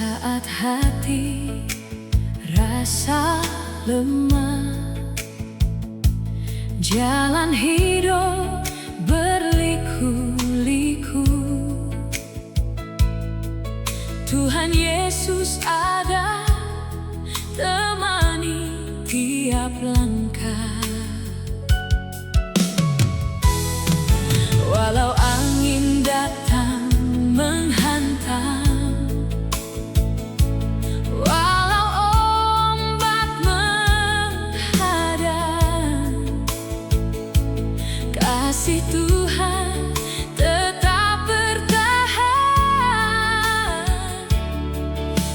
Saat hati rasa lemah, jalan hidup berliku-liku, Tuhan Yesus ada, temani tiap langkah. Walau angin datang menghantam, walau ombak menghadang, kasih Tuhan tetap bertahan,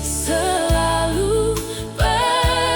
selalu bersama.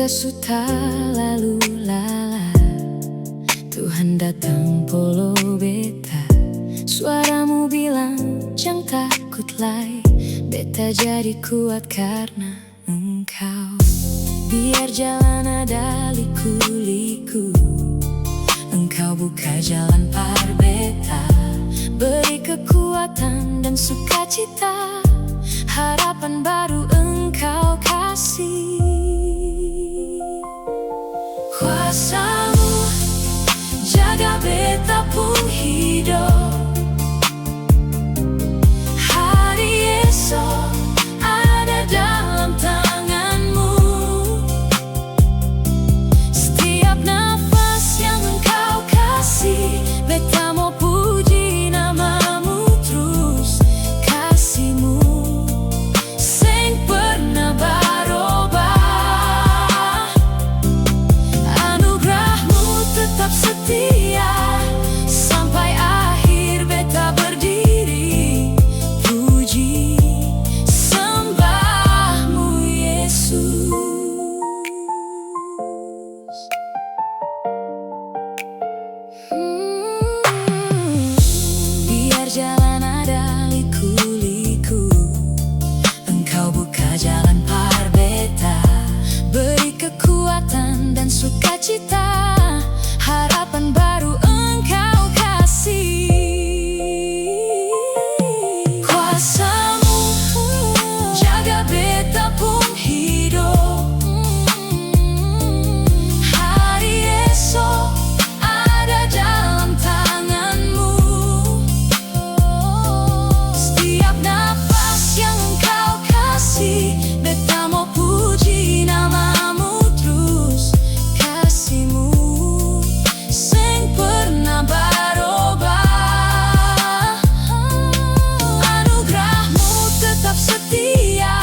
Yesus tak lalu lala, Tuhan datang polo beta. Suaramu bilang jangan takut lai, beta jadi kuat karena Engkau. Biar jalan ada liku-liku, Engkau buka jalan par beta. Beri kekuatan dan sukacita, harapan baru Engkau kasih. Kuasamu jaga beta pun hidup. Hari esok ada dalam tanganmu. Setiap nafas yang Engkau kasih, beta mau puji namamu terus. Kasihmu seng pernah berubah, anugerahmu tetap setia. Sampai akhir beta berdiri, puji sembahmu Yesus. Biar jalan ada liku-liku, Engkau buka jalan par beta. Beri kekuatan dan sukacita, harapan baru Engkau kasih. Kuasamu jaga beta pun hidup. Hari esok ada dalam tanganmu. Setiap nafas yang Engkau kasih, beta mau puji namamu terus. Kasihmu seng pernah berubah, anugerahmu tetap setia.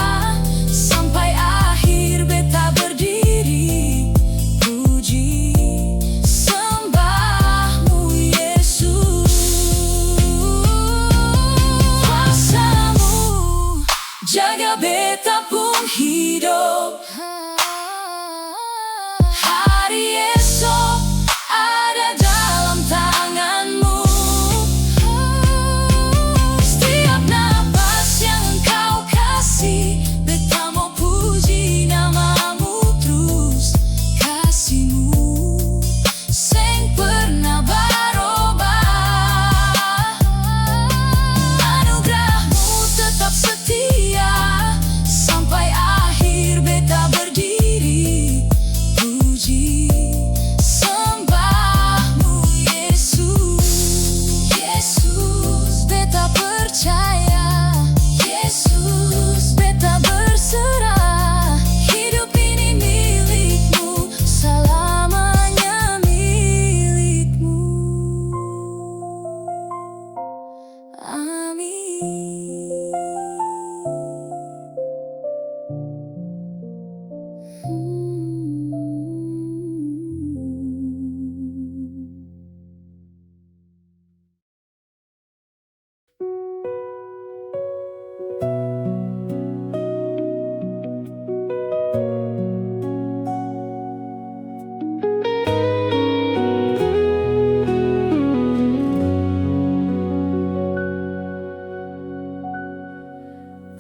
Sampai akhir beta berdiri, puji sembahmu Yesus. Kuasamu jaga beta pun hidup. Hari esok ada dalam tanganmu. Setiap nafas yang Engkau kasih, beta mau puji namamu terus. Kasihmu seng pernah berubah, anugerahmu tetap setia. Sampai akhir beta berdiri, puji sembahmu Yesus. Yesus beta percaya, Yesus beta berserah. Hidup ini milikmu, selamanya milikmu.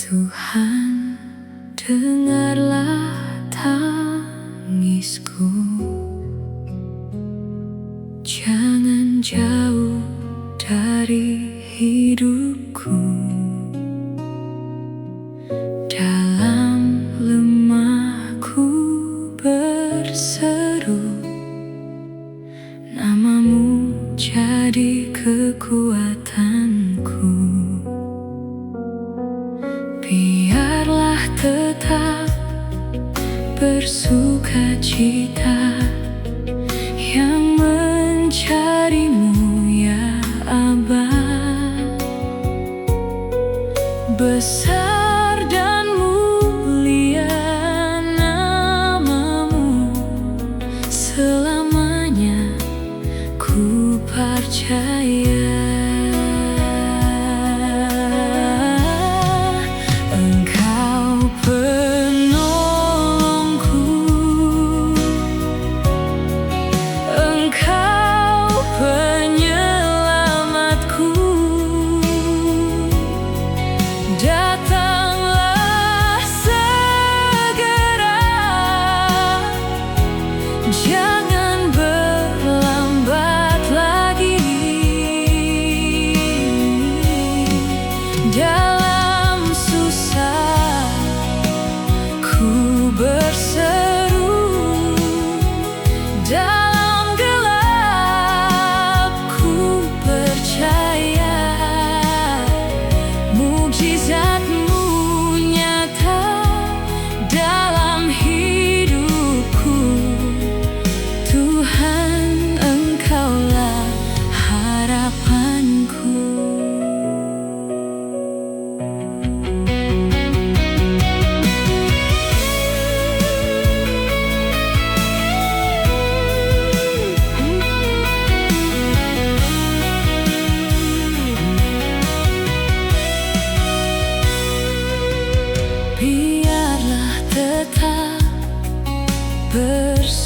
Tuhan, dengarlah tangisku. Jangan jauh dari hidupku. Dalam lemahku berseru, namamu jadi kekuatanku. Biarlah tetap bersukacita yang mencarimu ya Aba. Besar dan mulia namamu, selamanya ku percaya. Engkau penolongku,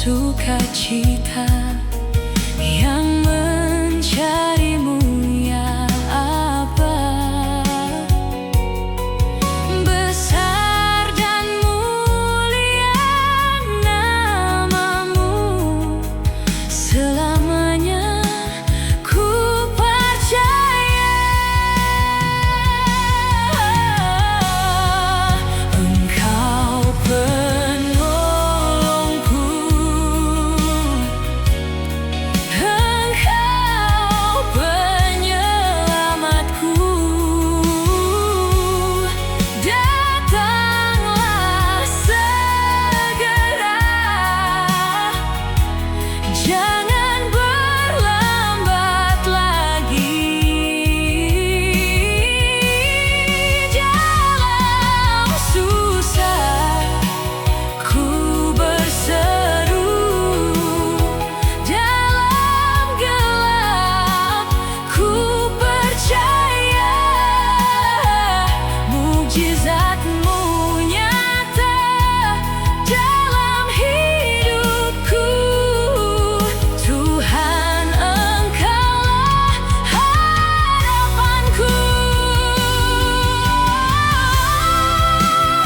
sukacita yang mencarimu ya Abah. Besar dan mulia namamu, selamanya ku percaya. Engkau penolongku, Engkau penyelamatku. Datanglah segera, jangan berlambat lagi. Dalam susah ku berseru, dalam gelap ku percaya. Mukjizat-Mu nyata dalam hidupku. Tuhan, Engkaulah harapanku.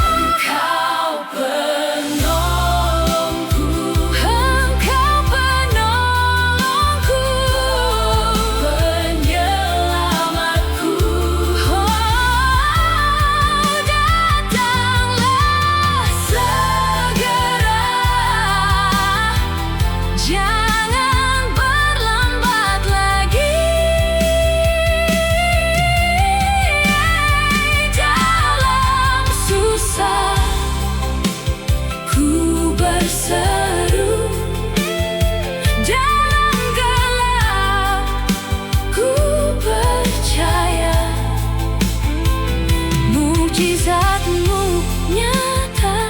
Engkau penolongku, Engkau penolongku, penyelamatku. Datanglah segera, jangan berlambat lagi. Dalam susah ku berseru, dalam gelap ku percaya. Mukjizat-Mu nyata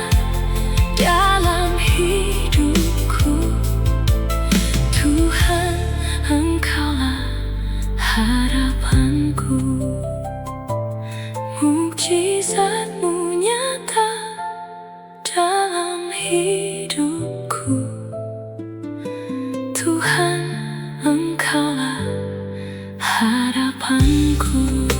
dalam hidupku. Tuhan, Engkaulah harapanku. Mukjizat-Mu nyata dalam hidupku. Tuhan, Engkaulah harapanku.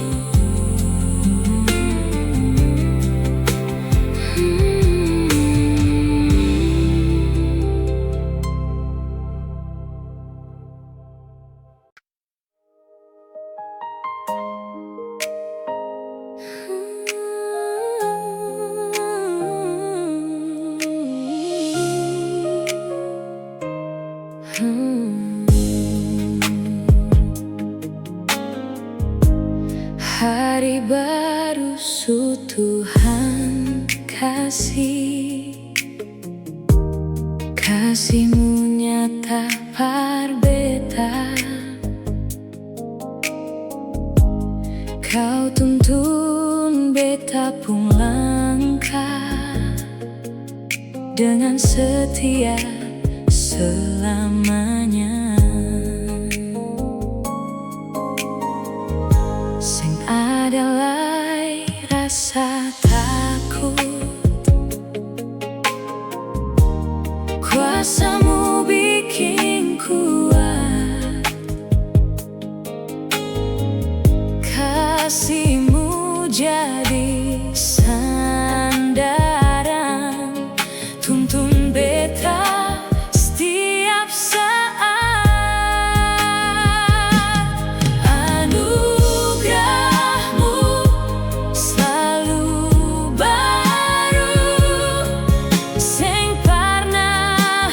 Hari baru su Tuhan kasih, kasih-Mu nyata parbeta. Kau tuntun beta pun langkah dengan setia selamanya. Sing adalah rasa takut, kuasa-Mu bikin kuat. Kasih-Mu jadi sandaran, tuntun beta setiap saat. Anugerah-Mu selalu baru, sing pernah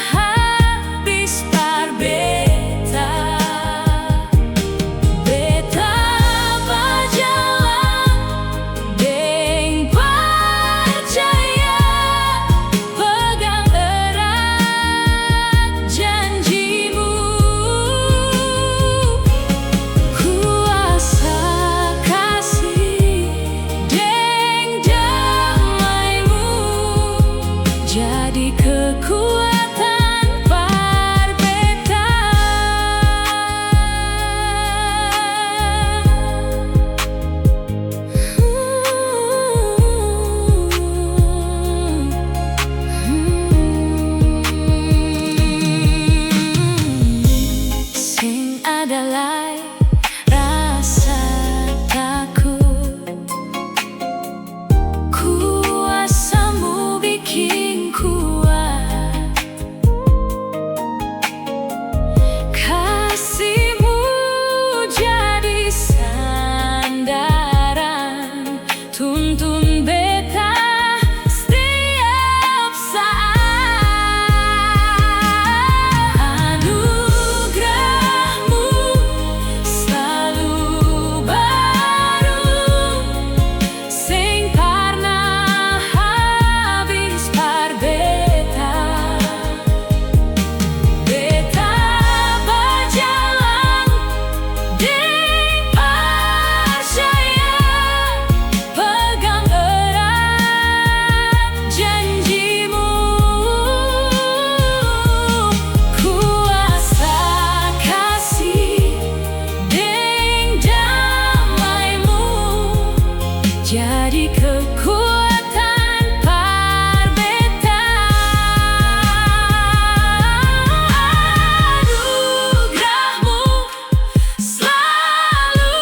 jadi kekuatan Parbeta. Anugerahmu selalu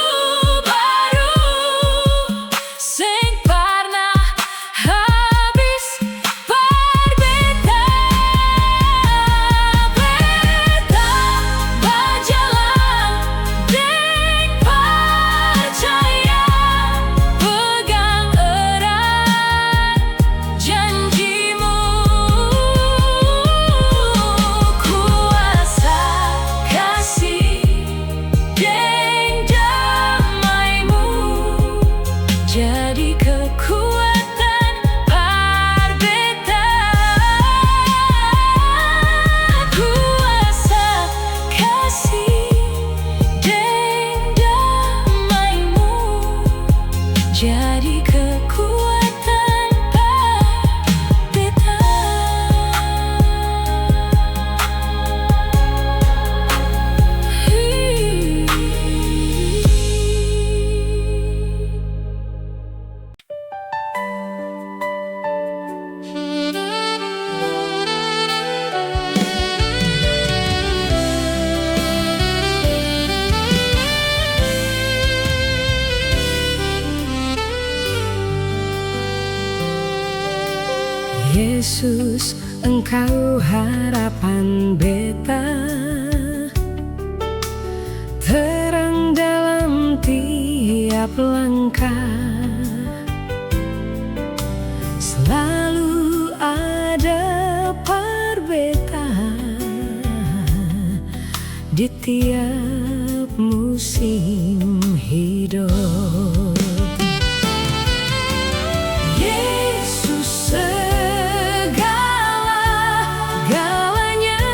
baru, sing parna habis Parbeta. Beta berjalan deng percaya, pegang erat janjimu. Kuasa kasih deng damaimu jadi kekuatan Parbeta. Kuasa kasih deng damaimu jadi kekuatan Parbeta. Yesus, Engkau harapan beta, terang dalam tiap langkah, selalu ada Parbeta di tiap musim hidup. Yesus segala-galanya,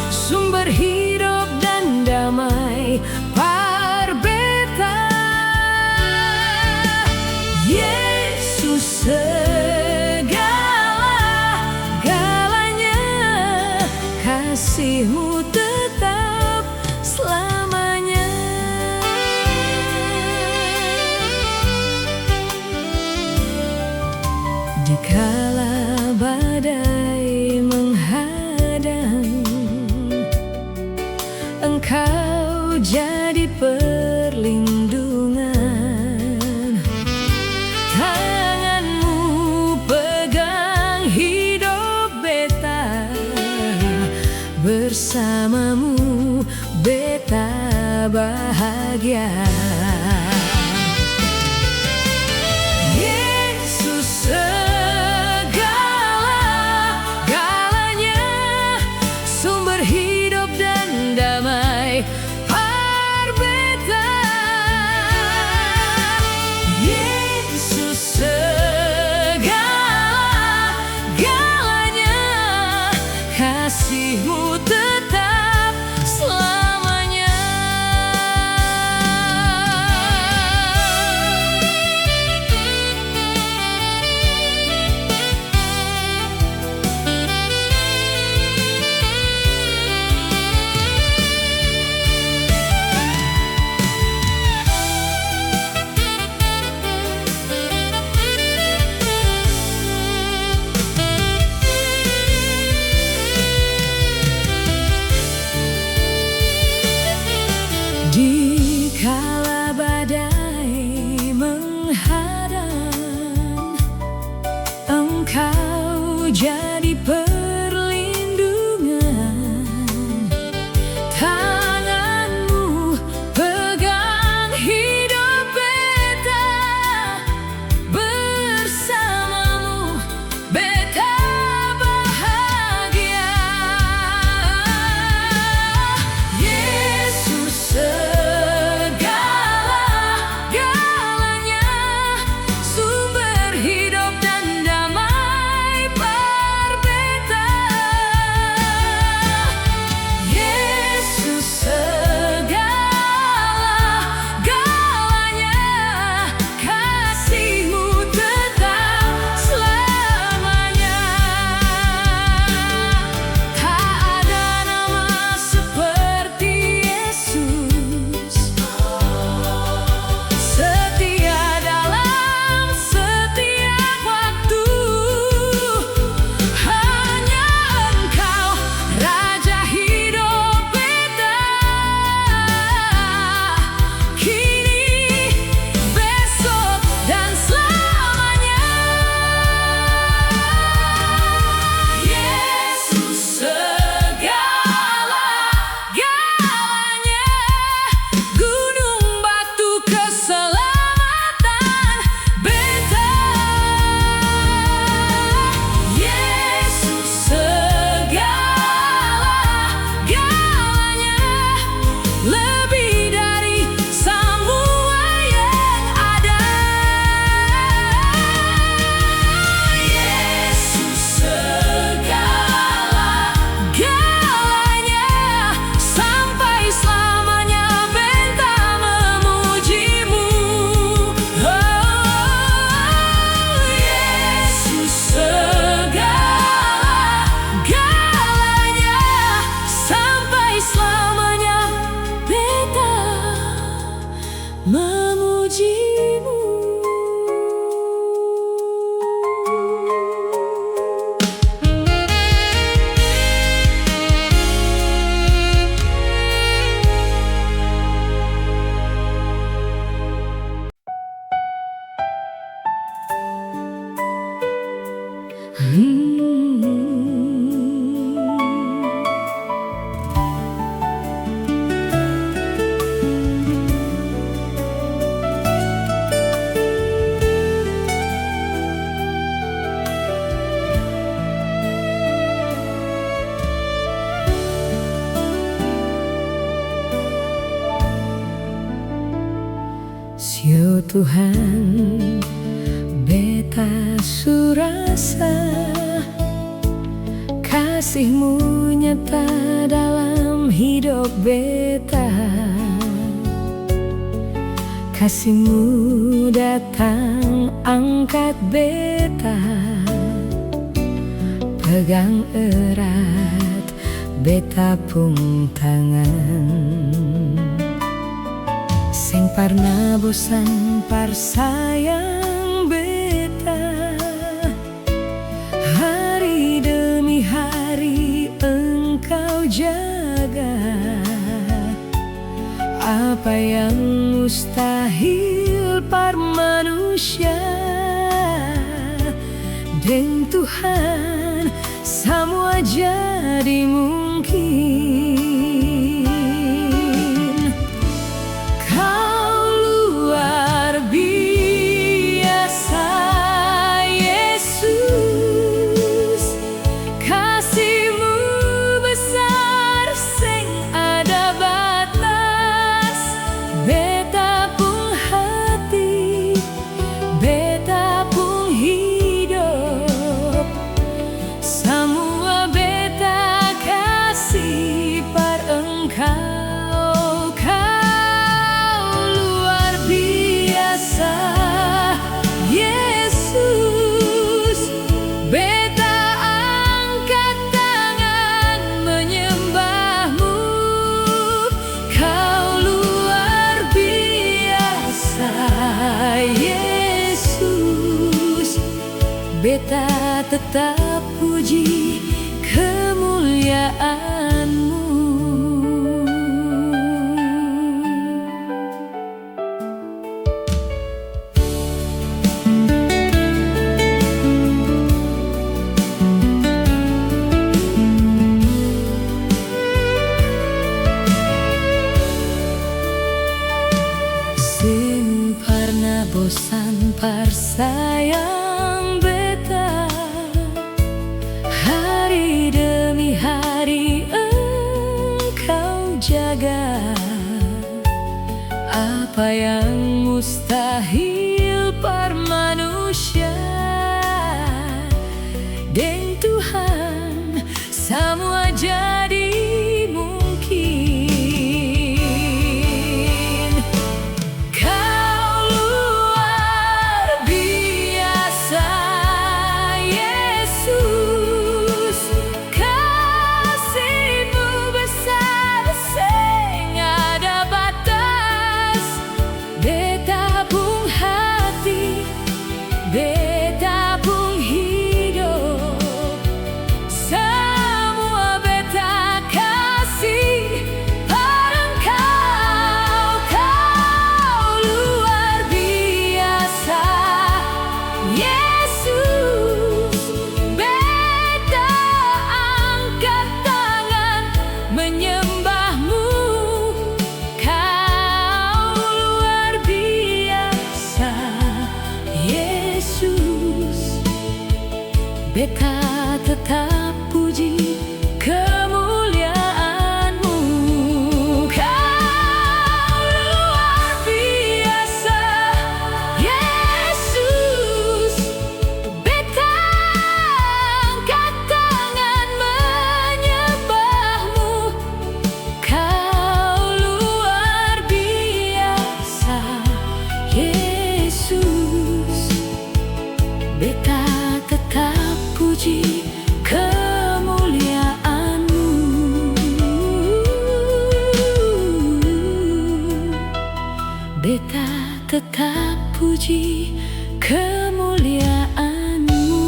sumber hidup dan damai Parbeta. Yesus segala-galanya, kasih-Mu tetap selamanya. Dikala badai menghadang, Engkau jadi perlindungan. Tangan-Mu pegang hidup beta, bersama-Mu beta bahagia. Yesus segala-galanya, sumber hidup dan damai Parbeta. Yesus segala-galanya, kasih-Mu tetap selamanya. Dikala badai menghadang, Engkau jadi perlindungan. Tangan-Mu pegang hidup beta, bersama-Mu beta bahagia. Yesus segala-galanya, sumber hidup dan damai Parbeta. Sio Tuhan, beta surasa kasih-Mu nyata dalam hidup beta. Kasih-Mu datang angkat beta, pegang erat beta pung tangan. Seng parna bosan parsayang beta, hari demi hari Engkau jaga. Apa yang mustahil par manusia, dengan Tuhan semua jadi mungkin. Beta tetap puji kemuliaan-Mu. Sing parna bosan parsayang beta, hari demi hari Engkau jaga. Apa yang mustahil par manusia, dengan Tuhan semua jadi mungkin. Beta pun hidup, semua beta kasih pada Engkau. Kau luar biasa, Yesus. Beta angkat tangan menyembah-Mu. Kau luar biasa, Yesus. Beta tetap puji kemuliaan-Mu. Kau luar biasa, Yesus. Beta angkat tangan menyembah-Mu. Kau luar biasa, Yesus. Beta tetap puji kemuliaan-Mu. Beta tetap puji kemuliaan-Mu.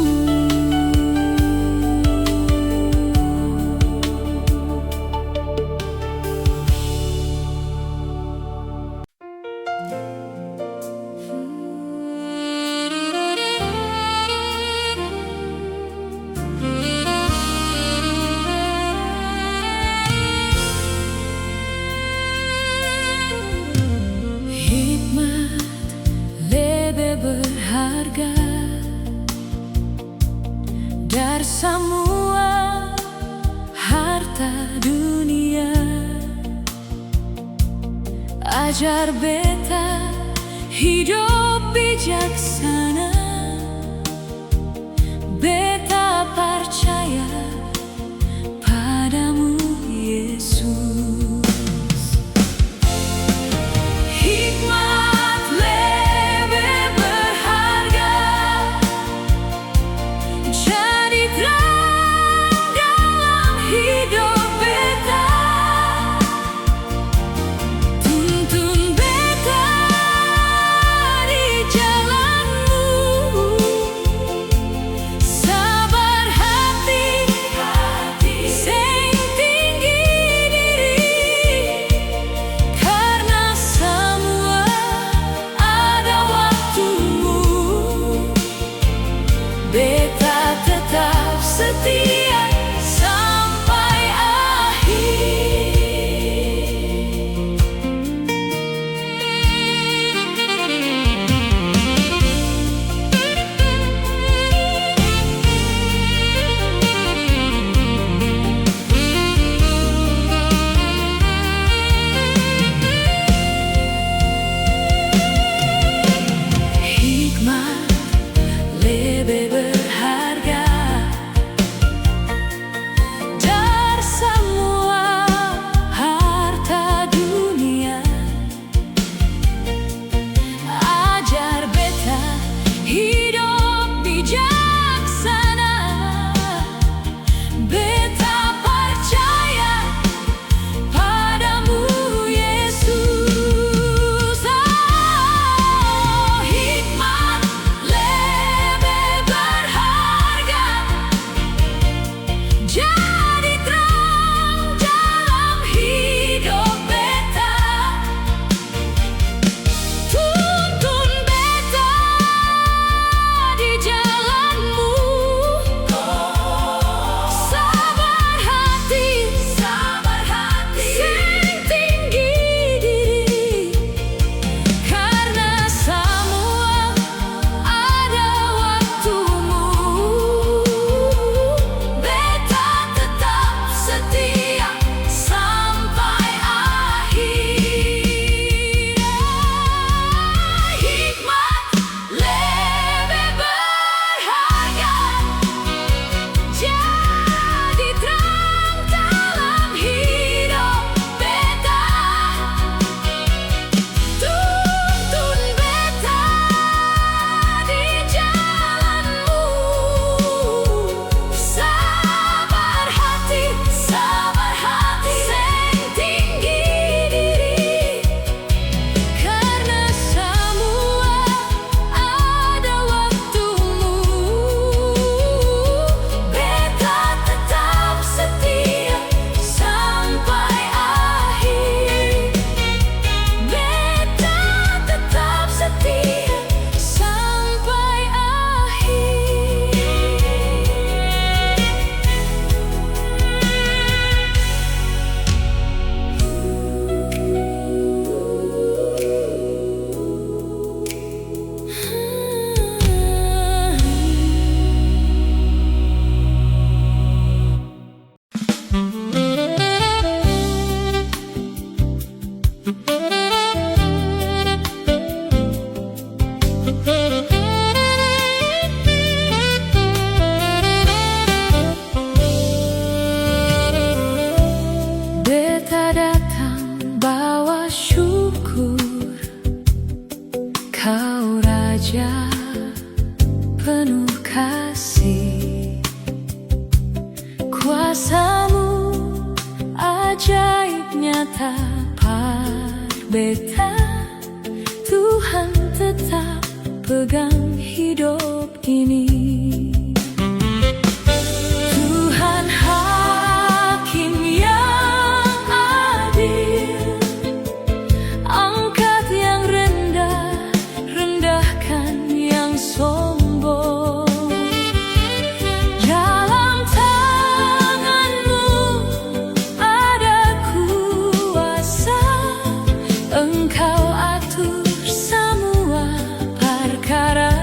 dari semua harta dunia. Ajar beta hidup bijaksana, beta percaya padamu Yesus. Hikmat lebih berharga, jadi terang dalam hidup beta. Tuntun beta di jalanmu, sabar hati, sing tinggi diri, karena semua ada waktumu. Beta tetap setia sampai akhir. Hikmat lebih berharga dari semua harta dunia. Ajar beta hidup bijaksana, beta percaya padamu Yesus. Oh, hikmat lebih berharga, jadi terang dalam hidup beta. Tuntun beta di jalanmu, sabar hati, sing tinggi diri, karena semua ada waktumu. Beta tetap setia sampai akhir. Hikmat lebih berharga, jadi terang dalam hidup beta. Tuntun beta di jalanmu, sabar hati, sing tinggi diri, karena semua ada waktumu. Beta tetap setia sampai akhir. Beta tetap setia sampai akhir. Beta datang bawa syukur, Kau Raja penuh kasih. Kuasamu ajaib nyata par beta. Tuhan tetap pegang hidup ini. Tuhan hakim yang adil, angkat yang rendah, rendahkan yang sombong. Dalam tanganmu ada kuasa, Engkau atur semua perkara.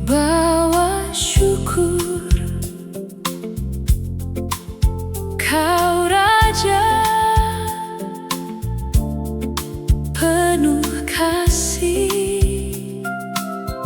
Bawa syukur